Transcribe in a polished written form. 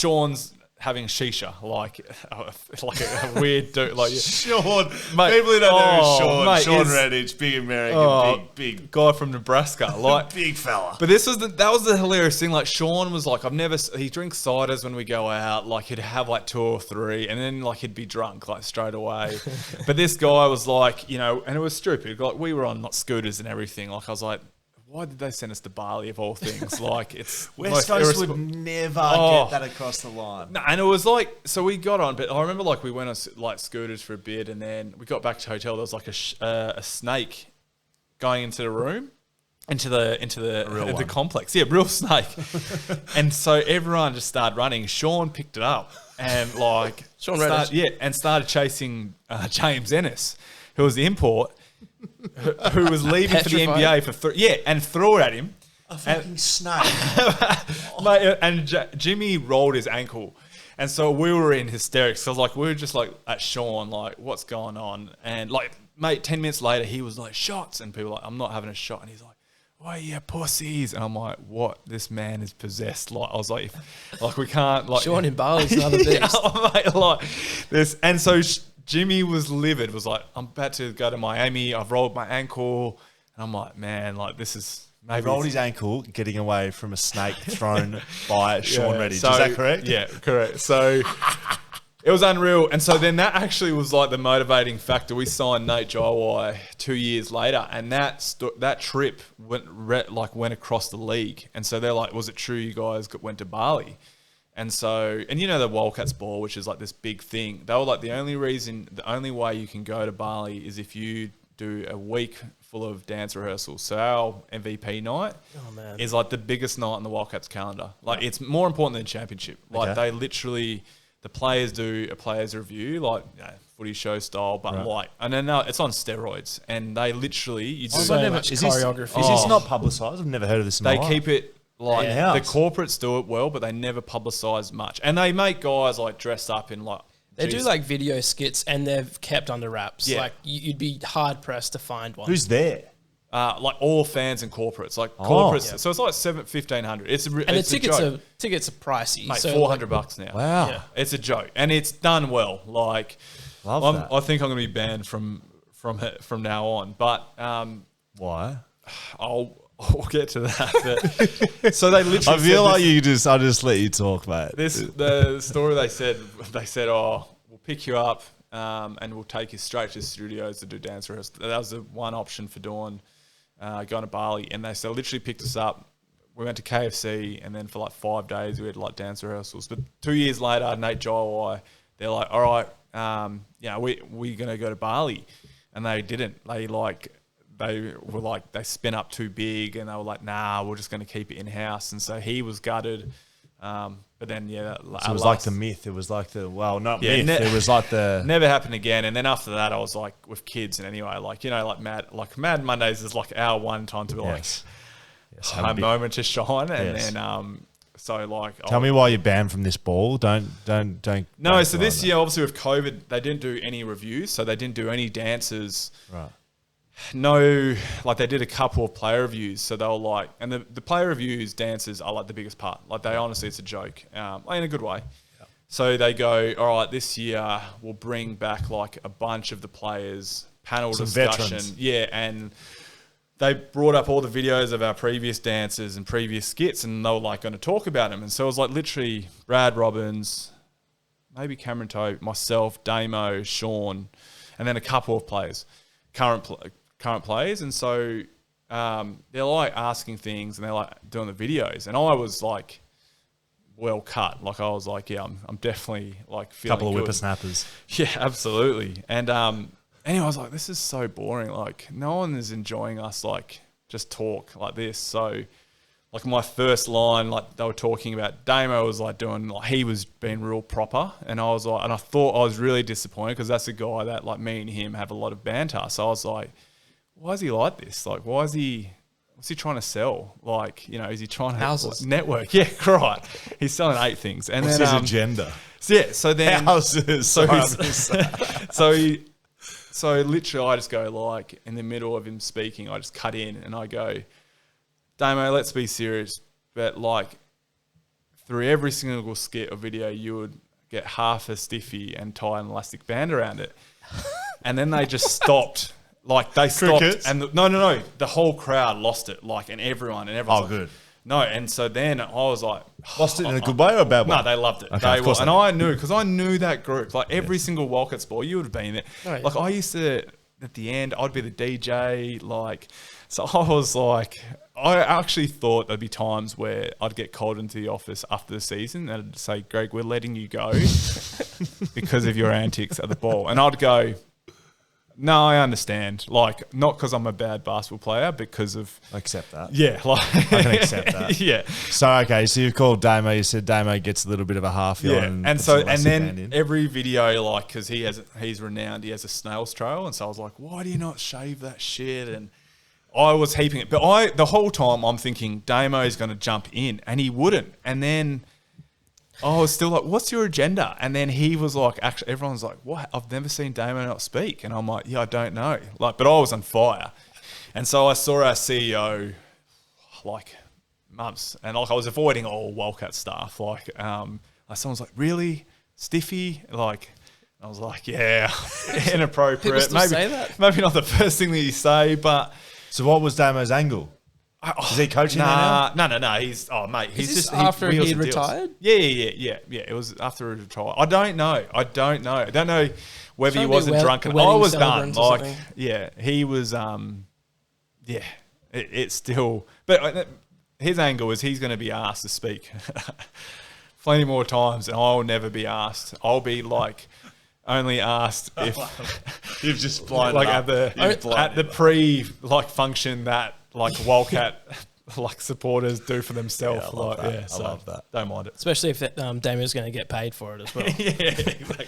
Sean's having shisha, like a weird dude. Like Sean, mate, people who don't know who's Shawn. Mate, Shawn Redhage, big American, big guy from Nebraska, like big fella. But that was the hilarious thing. Like Sean was like, he drinks ciders when we go out. Like he'd have like 2 or 3, and then like he'd be drunk like straight away. But this guy was like, and it was stupid. Like we were on scooters and everything. Like I was like, why did they send us to Bali of all things? Like it's West Coast would never get that across the line. No, and it was like, so we got on, but I remember like we went on like scooters for a bit, and then we got back to the hotel. There was like a snake going into the room, into the complex. Yeah, real snake. And so everyone just started running. Shawn picked it up and like Shawn Redhage. and started chasing James Ennis, who was the import. Who was leaving for the NBA for and threw it at him. A fucking snake. Mate, and Jimmy rolled his ankle. And so we were in hysterics. So we were just like at Shawn, like, what's going on? And like, mate, 10 minutes later, he was like, shots. And people were like, I'm not having a shot. And he's like, oh yeah, pussies. And I'm like, what? This man is possessed. Like, I was like we can't like. Sean in Bali's another beast. Yeah, mate, like this. And so Jimmy was livid, was like, I'm about to go to Miami. I've rolled my ankle. And I'm like, man, like this is maybe. He rolled his ankle getting away from a snake thrown by Shawn Redhage. So, is that correct? Yeah, correct. So it was unreal. And so then that actually was like the motivating factor. We signed Nate Jaiwai 2 years later. And that trip went across the league. And so they're like, was it true you guys went to Bali? And so, and the Wildcats ball, which is like this big thing, they were like, the only way you can go to Bali is if you do a week full of dance rehearsals. So our MVP night is like the biggest night in the Wildcats calendar. Like it's more important than championship. Like they literally, the players do a players review, like footy show style, but like, and then it's on steroids. And they literally, you do so much choreography. Is this not publicised? I've never heard of this in my life. They keep it. Like the corporates do it well, but they never publicise much, and they make guys like dress up in like they do like video skits, and they're kept under wraps. Yeah. Like you'd be hard pressed to find one. Who's there? Like all fans and corporates, like corporates. Yeah. So it's like $1,500. The tickets are pricey. Mate, so $400 now. Wow, yeah. It's a joke, and it's done well. Like, I think I'm going to be banned from now on. But why? We'll get to that. But, so they literally. I feel like I'll just let you talk, mate. The story they said, oh, we'll pick you up and we'll take you straight to the studios to do dance rehearsals. That was the one option for Dawn going to Bali, and they literally picked us up. We went to KFC, and then for like 5 days we had like dance rehearsals. But 2 years later, Nate Jaiwai, they're like, all right, we're gonna go to Bali, and they didn't. They were like, they spin up too big, and they were like, nah, we're just going to keep it in-house. And so he was gutted. But then, so it was like the myth. It was like it was like the... Never happened again. And then after that, I was like, with kids and anyway, Mad Mondays is like our one time to be a moment to shine. And then... tell me why you're banned from this ball. Don't. No, so this year, obviously with COVID, they didn't do any reviews. So they didn't do any dances. Right. No, like they did a couple of player reviews, so they were like, and the player reviews, dances are like the biggest part. Like they honestly, it's a joke, in a good way. Yep. So they go, all right, this year we'll bring back like a bunch of the players, panel discussion, veterans. And they brought up all the videos of our previous dances and previous skits, and they were like going to talk about them. And so it was like literally Brad Robbins, maybe Cameron Toe, myself, Damo, Shawn, and then a couple of players, current players. And so they're like asking things, and they're like doing the videos, and I was like well cut. Like I was like, yeah, I'm definitely like feeling couple of good. whippersnappers. Yeah, absolutely. And anyway, I was like, this is so boring. Like no one is enjoying us like just talk like this. So like my first line, like they were talking about, Damo was like doing, like he was being real proper, and I was like, and I thought I was really disappointed because that's a guy that like me and him have a lot of banter. So I was like, why is he like this? Like, what's he trying to sell? Like, is he trying to houses network? Yeah, right. He's selling 8 things. And what's then his agenda? So then houses. So literally, I just go like in the middle of him speaking, I just cut in and I go, Damo, let's be serious, but like through every single skit or video, you would get half a stiffy and tie an elastic band around it. And then they just stopped. Like, they stopped. Crickets? And no. The whole crowd lost it. Like, and everyone's like, good. No, and so then I was like... Lost it in a good way or a bad way? No, they loved it. Okay, of course and I knew, because I knew that group. Like, every single Wildcats ball, you would have been there. Oh, yeah. Like, I used to, at the end, I'd be the DJ. Like, so I was like... I actually thought there'd be times where I'd get called into the office after the season and I'd say, Greg, we're letting you go because of your antics at the ball. And I'd go... No, I understand. Like, not because I'm a bad basketball player, because of... I accept that. Yeah. Like, I can accept that. Yeah. So, okay, so you've called Damo. You said Damo gets a little bit of a half yawn. Yeah. And so, and then every video, like, because he's renowned, he has a snail's trail. And so I was like, why do you not shave that shit? And I was heaping it. But the whole time I'm thinking Damo's going to jump in, and he wouldn't. And then... I was still like, what's your agenda? And then he was like, actually, everyone's like, what? I've never seen Damo not speak. And I'm like, yeah, I don't know. Like, but I was on fire. And so I saw our CEO like months. And like, I was avoiding all Wildcat stuff. Like, someone's like, really? Stiffy? Like, I was like, yeah, inappropriate. People still say that? Maybe not the first thing that you say, but... So what was Damo's angle? Is he coaching now? No. He's mate. He's this just after wheels he and deals. retired? Yeah. It was after he retired. I don't know. I don't know whether he Trying to be wasn't drunk. I wedding was done. celebrant or Like, something. yeah, he was. Yeah, it's still. But his angle is he's going to be asked to speak plenty more times, and I'll never be asked. I'll be like. Only asked if You've just blinded like up. at the pre like function that like Wildcat like supporters do for themselves. Yeah, I love that. I so love that. Don't mind it. Especially if Damo's going to get paid for it as well. Yeah, exactly.